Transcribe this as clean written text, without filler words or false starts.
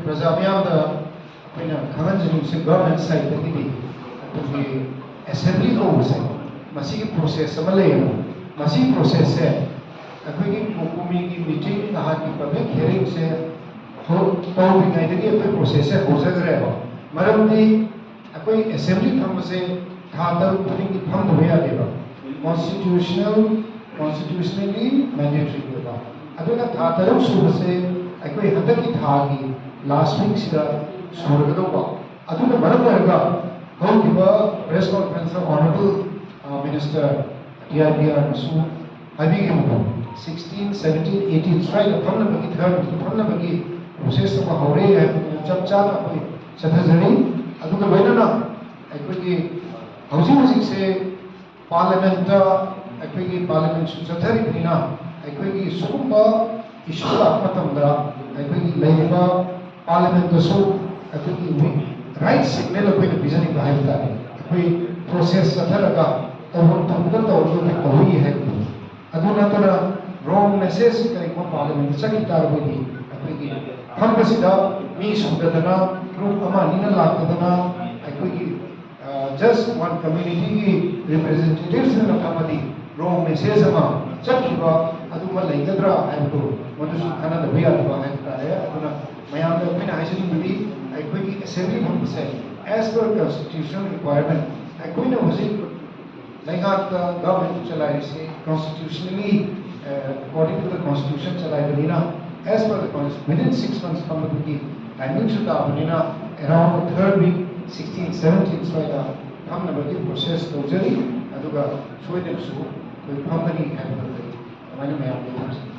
प्रजामयामदा अखोइना खांगनजनिंगसे government side तकिदि अखोइगी assembly होबसे मसीगी process अमा लेयेबा मसी process से अखोइगी कोकुमीगी meeting नहाकी public hearing से हो तौबिङाइदगी अखोइ प्रोसेस से होजगरेबा मरमदि अखोइ असेंबली फंबसे था तरुक खुदिंगी फंदबा यादेबा constitutionally mandatory होगा अदुना था तरुक सुबसे अखोइ हंदकी थागी last week sida surgadoba aduna maramarga hokiba press conference honorable minister TIPR su habigi 16 17 18 strike phamna bagi third phamna bagi process ma hore hai chap cha koi sathajani aduga loinana aikogi housing se parliament aikogi parliament su sathari bina aikogi sugumba issue akmatamda aikogi leiba Parliament also, I think right signal of the vision behind that. We process Sataraga, the we have. Adunatana wrong message like Parliament, Sakitara Budi, Hampasida, me Sudatana, group Amanina Lakadana, I could just one community representatives in the Kamadi, wrong message ama, Chakiba, Aduma Lagadra, and to Matusu Canada, we are Aduna. Mayam the opinion I should be a quick assembly from the same. As per constitutional requirement, I could know was it like the government say constitutionally according to the constitution as per the constitution within 6 months from the beginning, timing should around the third week, 16, 17 so come the process totally Aduga Sweden so with company and the